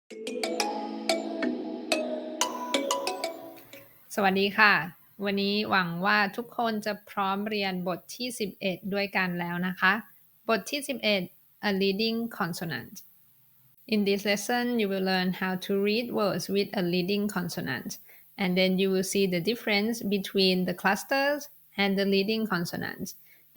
สวัสดีค่ะวันนี้หวังว่าทุกคนจะพร้อมเรียนบทที่11ด้วยกันแล้วนะคะบทที่11 A leading consonant In this lesson, you will learn how to read words with a leading consonant, and then you will see the difference between the clusters and the leading consonants.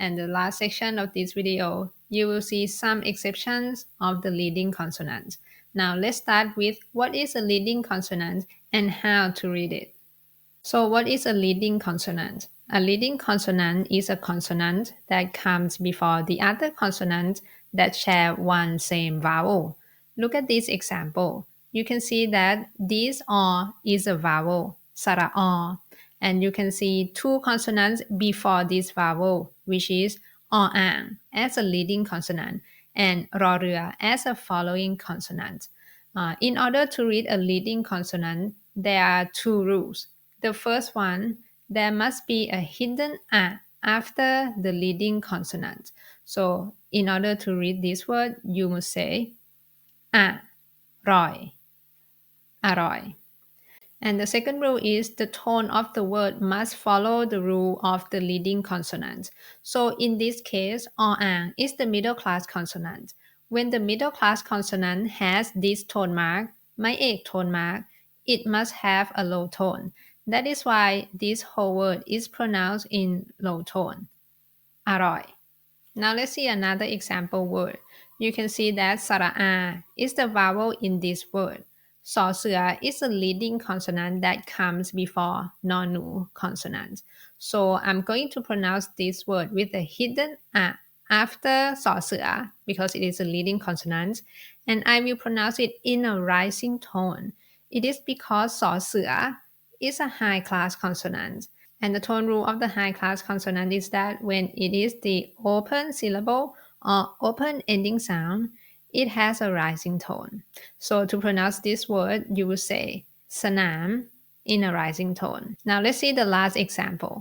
And the last section of this video, you will see some exceptions of the leading consonants. Now let's start with what is a leading consonant and how to read it. So what is a leading consonant? A leading consonant is a consonant that comes before the other consonants that share one same vowel. Look at this example. You can see that this "r" is a vowel, sara and you can see two consonants before this vowel, which is "ang" as a leading consonant and "rorua" as a following consonant. In order to read a leading consonant, there are two rules. The first one, there must be a hidden "a" after the leading consonant. So in order to read this word, you must say "a," "aroi." And the second rule is the tone of the word must follow the rule of the leading consonant. So in this case, "ang" is the middle class consonant. When the middle class consonant has this tone mark, ไม้เอก tone mark, it must have a low tone. That is why this whole word is pronounced in low tone. อร่อย Now let's see another example word. You can see that sara'a is the vowel in this word. Sosua is a leading consonant that comes before nonu consonant. So I'm going to pronounce this word with a hidden a after sosua because it is a leading consonant, and I will pronounce it in a rising tone. It is because sosua is a high class consonant. And the tone rule of the high class consonant is that when it is the open syllable or open ending sound, it has a rising tone. So to pronounce this word, you will say สนาม in a rising tone. Now let's see the last example.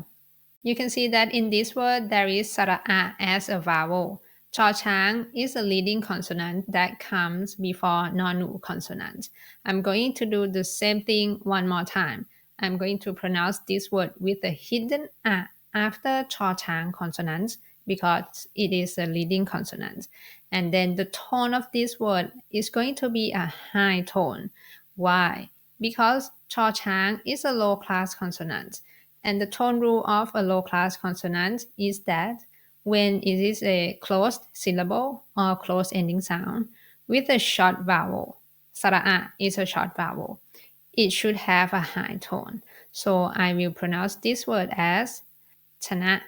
You can see that in this word there is sara'a as a vowel. Chang is a leading consonant that comes before nonu consonant. I'm going to do the same thing one more time. I'm going to pronounce this word with a hidden a after Chang consonant because it is a leading consonant. And then the tone of this word is going to be a high tone. Why? Because Chang is a low class consonant. And the tone rule of a low class consonant is that when it is a closed syllable or closed ending sound with a short vowel, sara'a is a short vowel, it should have a high tone. So I will pronounce this word as ชนะ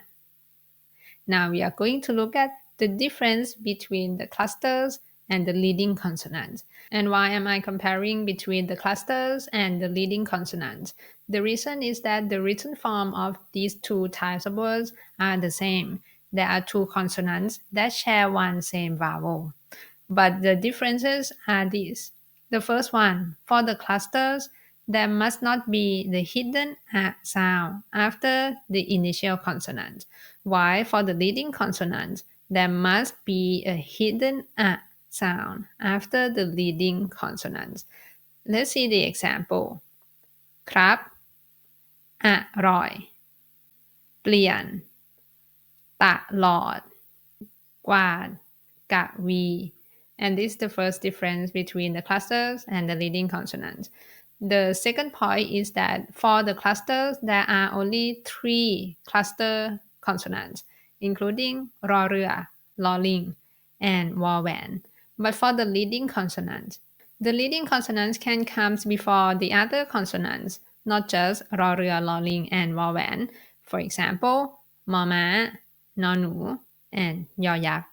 Now we are going to look at the difference between the clusters and the leading consonants. And why am I comparing between the clusters and the leading consonants? The reason is that the written form of these two types of words are the same. There are two consonants that share one same vowel. But the differences are these. The first one, for the clusters, there must not be the hidden a sound after the initial consonant. While for the leading consonant, there must be a hidden a sound after the leading consonant. Let's see the example. ครับอร่อยเปลี่ยนตลอดกวาดกะวี and this is the first difference between the clusters and the leading consonants. The second point is that for the clusters, there are only three cluster consonants, including รอเรือ lolling, and วอแหวน But for the leading consonants, the leading consonants can come before the other consonants, not just รอเรือ lolling, and วอแหวน For example, มอม้านอหนู and ยอยักษ์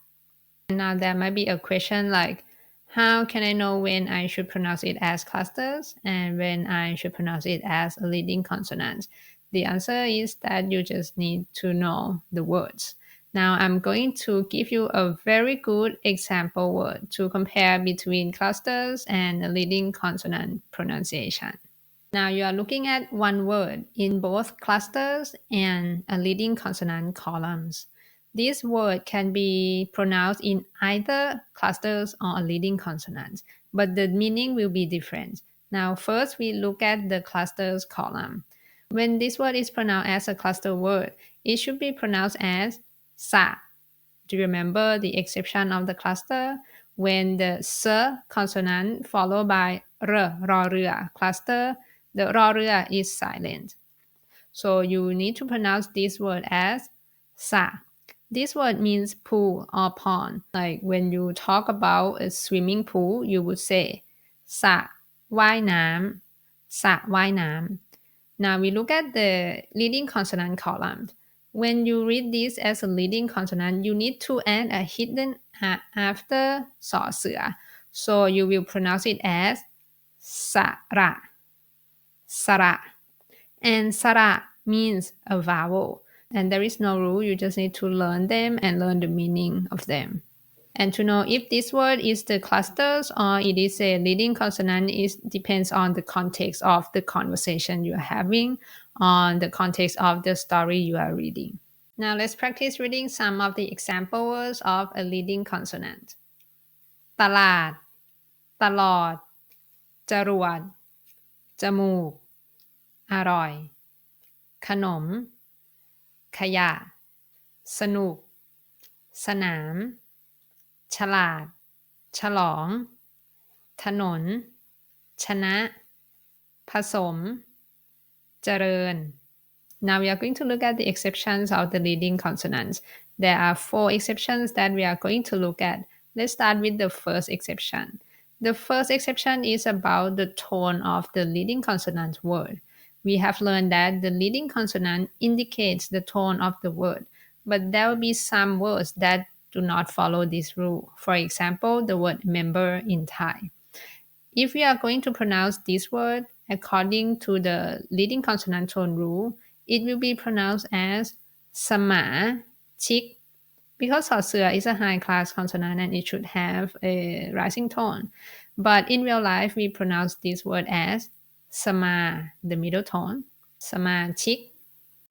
Now there might be a question like, how can I know when I should pronounce it as clusters and when I should pronounce it as a leading consonant? The answer is that you just need to know the words. Now I'm going to give you a very good example word to compare between clusters and a leading consonant pronunciation. Now you are looking at one word in both clusters and a leading consonant columns. This word can be pronounced in either clusters or a leading consonant. but the meaning will be different. Now, first we look at the clusters column. When this word is pronounced as a cluster word, it should be pronounced as sa. Do you remember the exception of the cluster? When the s consonant followed by r, röa cluster, the röa is silent. So you need to pronounce this word as sa. This word means pool or pond. Like when you talk about a swimming pool, you would say สระว่ายน้ำสระว่ายน้ำ Now we look at the leading consonant column. When you read this as a leading consonant, you need to add a hidden a after สอเสือ So you will pronounce it as สระสระ and สระ means a vowel. And there is no rule, you just need to learn them and learn the meaning of them. And to know if this word is the clusters or it is a leading consonant, it depends on the context of the conversation you are having, on the context of the story you are reading. Now let's practice reading some of the example words of a leading consonant. ตลาดตลอดจรวดจมูกอร่อยขนมขยะสนุกสนามฉลาดฉลองถนนชนะผสมเจริญ Now we are going to look at the exceptions of the leading consonants. There are 4 exceptions that we are going to look at. Let's start with the first exception. The first exception is about the tone of the leading consonant word. We have learned that the leading consonant indicates the tone of the word, but there will be some words that do not follow this rule. For example, the word member in Thai. If we are going to pronounce this word according to the leading consonant tone rule, it will be pronounced as สมาชิก because สอเสือ is a high class consonant and it should have a rising tone. But in real life, we pronounce this word as สมา the middle tone, สมาชิก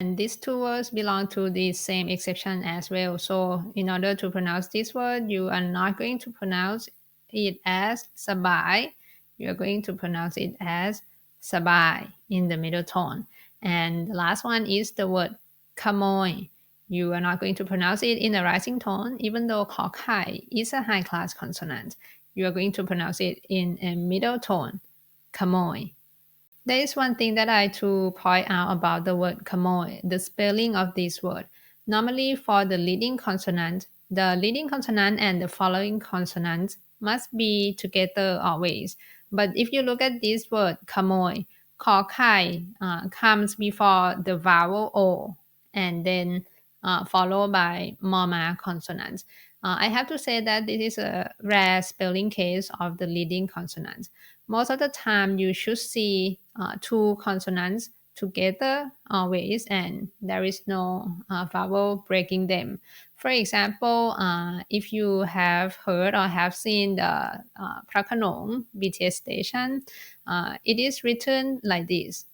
And these 2 words belong to the same exception as well. So in order to pronounce this word, you are not going to pronounce it as สบาย You are going to pronounce it as สบาย in the middle tone. And the last one is the word ขโมย You are not going to pronounce it in a rising tone, even though ขอไข่ is a high class consonant. You are going to pronounce it in a middle tone, ขโมย There is one thing that I to point out about the word ขโมย the spelling of this word. Normally for the leading consonant and the following consonants must be together always. But if you look at this word ขโมย ขอไข่ comes before the vowel O and then followed by mama consonants. I have to say that this is a rare spelling case of the leading consonants. Most of the time, you should see 2 consonants together always, and there is no vowel breaking them. For example, if you have heard or have seen the Phra Khanong BTS station, it is written like this.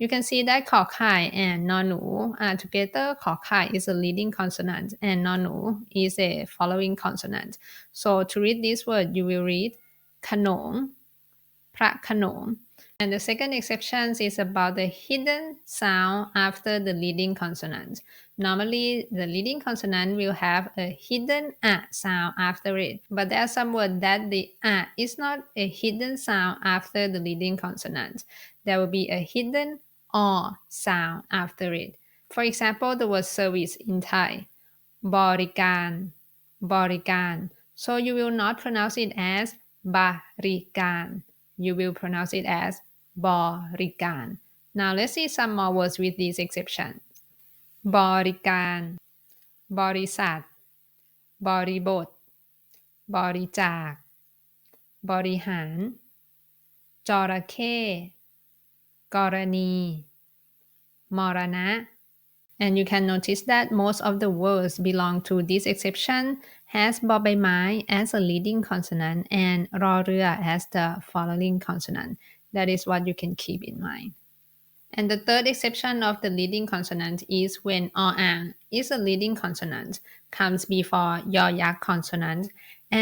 You can see that ขอไข่ and นอหนู are together. ขอไข่ is a leading consonant and นอหนู is a following consonant. So to read this word, you will read ขนง พระโขนง And the second exception is about the hidden sound after the leading consonant. Normally, the leading consonant will have a hidden a sound after it, but there are some words that the a is not a hidden sound after the leading consonant. There will be a hidden or sound after it. For example, the word service in Thai, บริการบริการ So you will not pronounce it as บริการ You will pronounce it as บริการ Now let's see some more words with these exceptions. บริการบริษัทบริบทบริจาคบริหารจระเข้กรณีมรณะ And you can notice that most of the words belong to this exception has บอใบไม้ as a leading consonant and รอเรือ as the following consonant. That is what you can keep in mind. And the third exception of the leading consonant is when ออ่าง is a leading consonant, comes before ยอยักษ์ consonant,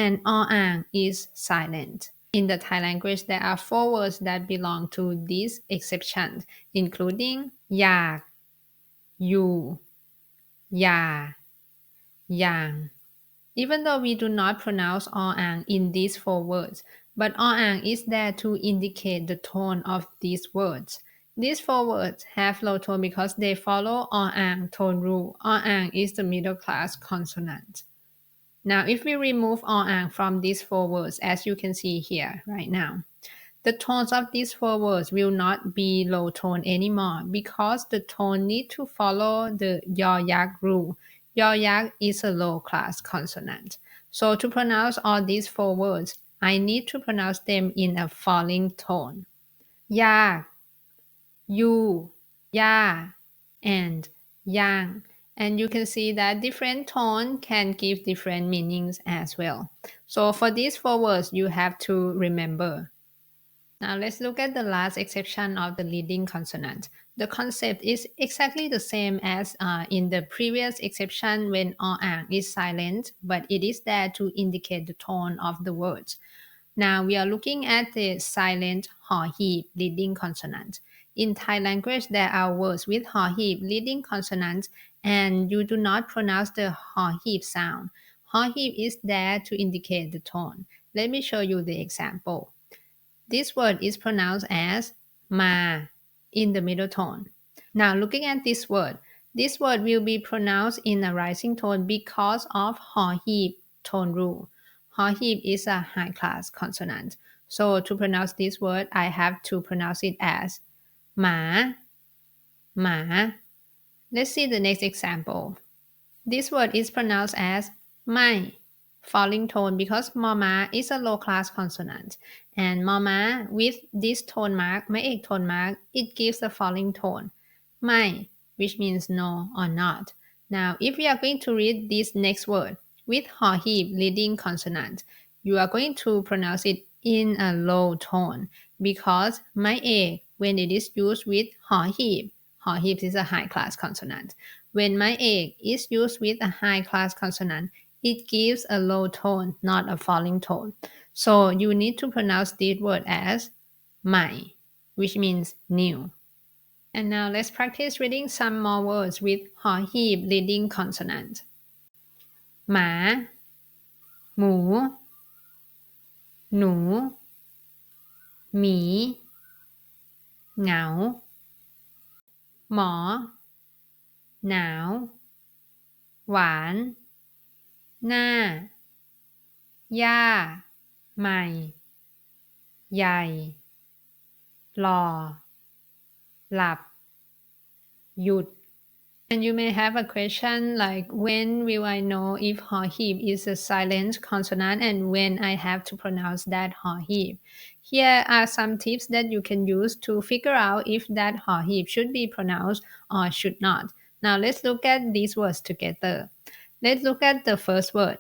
and ออ่าง is silent. In the Thai language, there are 4 words that belong to this exception, including อยาก อยู่ อย่า อย่าง Even though we do not pronounce ang in these 4 words, but ang is there to indicate the tone of these words. These 4 words have low tone because they follow ang tone rule. Ang is the middle class consonant. Now, if we remove ang from these 4 words, as you can see here right now, the tones of these 4 words will not be low tone anymore because the tone need to follow the yōyak rule. Yōyak is a low class consonant. So to pronounce all these 4 words, I need to pronounce them in a falling tone. ยาก you, ย่า and ย่าง and you can see that different tone can give different meanings as well. So for these 4 words, you have to remember. Now let's look at the last exception of the leading consonant. The concept is exactly the same as in the previous exception when ang is silent, but it is there to indicate the tone of the words. Now we are looking at the silent หอหีบ leading consonant. In Thai language, there are words with หอหีบ leading consonant and you do not pronounce the หอหีบ sound. หอหีบ is there to indicate the tone. Let me show you the example. This word is pronounced as มา in the middle tone. Now looking at this word will be pronounced in a rising tone because of หอหีบ tone rule. หอหีบ is a high class consonant. So to pronounce this word, I have to pronounce it as หมา หมา Let's see the next example. This word is pronounced as ไม่ falling tone because มอม้า is a low class consonant and มอม้า with this tone mark ไม่เอก tone mark, it gives a falling tone ไม่ which means no or not. Now if we are going to read this next word with หอหีบ leading consonant, you are going to pronounce it in a low tone because ไม่เอก when it is used with หอหีบ หอหีบ is a high class consonant. When ไม้เอก is used with a high class consonant, it gives a low tone, not a falling tone. So you need to pronounce this word as ใหม่ which means new. And now let's practice reading some more words with หอหีบ leading consonant. หมา หมู หนู หมี เหงา หมอ หนาว หวาน หน้า ย่า ใหม่ ใหญ่ หล่อ หลับ หยุด And you may have a question like when will I know if หอหีบ is a silent consonant and when I have to pronounce that หอหีบ Here are some tips that you can use to figure out if that หอหีบ should be pronounced or should not. Now let's look at these words together. Let's look at the first word.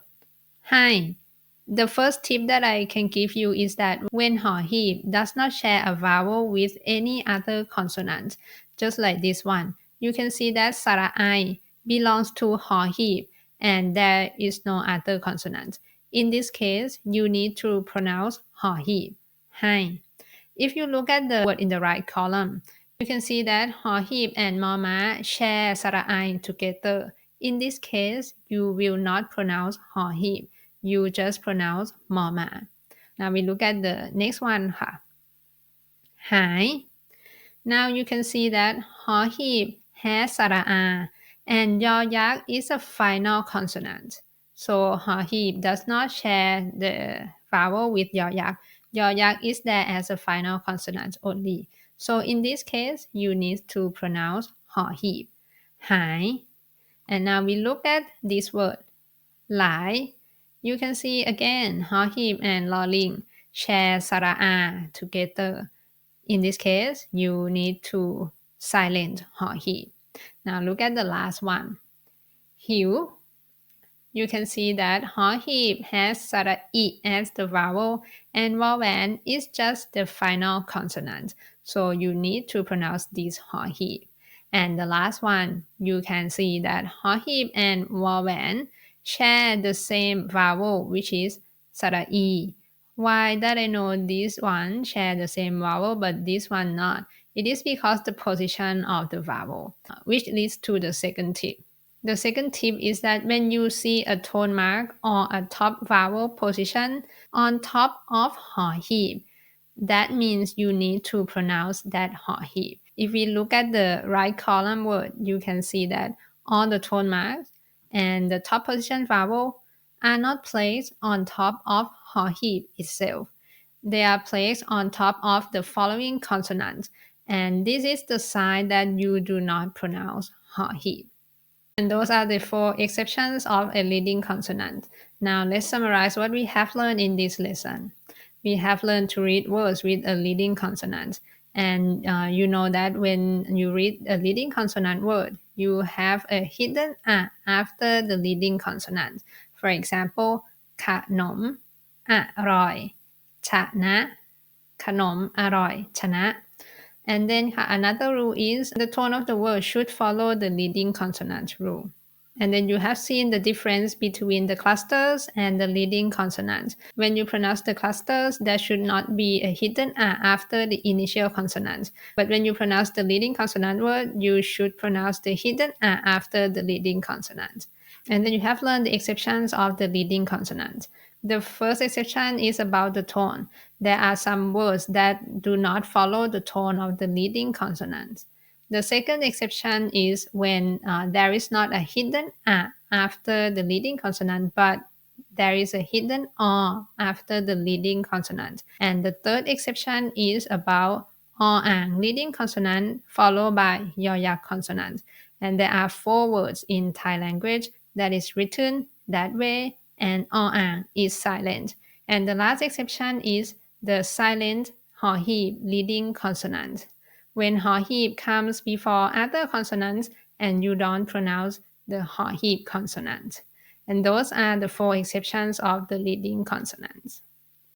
Hi. The first tip that I can give you is that when หอหีบ does not share a vowel with any other consonant, just like this one, you can see that สระไอ belongs to หอหีบ and there is no other consonant. In this case, you need to pronounce หอหีบ Hi. If you look at the word in the right column, you can see that หอหีบ and มอม้า share สระไอ together. In this case, you will not pronounce หอหีบ. You just pronounce มอม้า. Now we look at the next one ค่ะ หาย Now you can see that หอหีบ has สระอา and ยอยักษ์ is a final consonant. So หอหีบ does not share the vowel with ยอยักษ์ ยอยักษ์ is there as a final consonant only. So in this case, you need to pronounce หอหีบ หาย And now we look at this word หลาย You can see again หอหีบ and ลอลิง share สระอา together. In this case, you need to silent หอหีบ Now look at the last one. หิว You can see that หอหีบ has สระอิ as the vowel and วอแหวน is just the final consonant. So you need to pronounce this หอหีบ. And the last one, you can see that หอหีบ and วอแหวน share the same vowel which is สระอี Why that I know this one share the same vowel but this one not? It is because the position of the vowel, which leads to the second tip. The second tip is that when you see a tone mark or a top vowel position on top of ha heap, that means you need to pronounce that ha heap. If we look at the right column word, you can see that all the tone marks and the top position vowel are not placed on top of ha heap itself. They are placed on top of the following consonants, and this is the sign that you do not pronounce ha heap. And those are the four exceptions of a leading consonant. Now let's summarize what we have learned in this lesson. We have learned to read words with a leading consonant. And you know that when you read a leading consonant word, you have a hidden a after the leading consonant. For example, ขนมอร่อยชนะขนมอร่อยชนะ and then another rule is the tone of the word should follow the leading consonant rule. And then you have seen the difference between the clusters and the leading consonant. When you pronounce the clusters, there should not be a hidden a after the initial consonant. But when you pronounce the leading consonant word, you should pronounce the hidden a after the leading consonant. And then you have learned the exceptions of the leading consonant. The first exception is about the tone. There are some words that do not follow the tone of the leading consonant. The second exception is when there is not a hidden a after the leading consonant, but there is a hidden o after the leading consonant. And the third exception is about o-ang leading consonant followed by yo-yak consonant. And there are four words in Thai language that is written that way, and o-ang is silent. And the last exception is the silent ho heap leading consonant. When ha heap comes before other consonants and you don't pronounce the ha heap consonant. And those are the four exceptions of the leading consonants.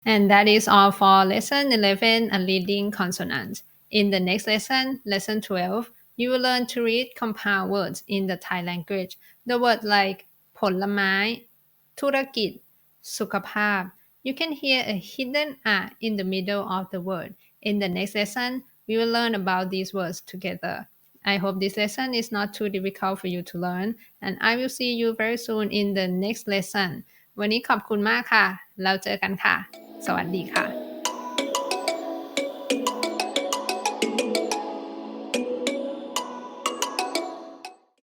And that is all for lesson 11, a leading consonant. In the next lesson, lesson 12, you will learn to read compound words in the Thai language. The word like ผลไม้ธุรกิจสุขภาพ you can hear a hidden a in the middle of the word. In the next lesson, we will learn about these words together. I hope this lesson is not too difficult for you to learn, and I will see you very soon in the next lesson. วันนี้ขอบคุณมากค่ะ เราเจอกันค่ะ สวัสดีค่ะ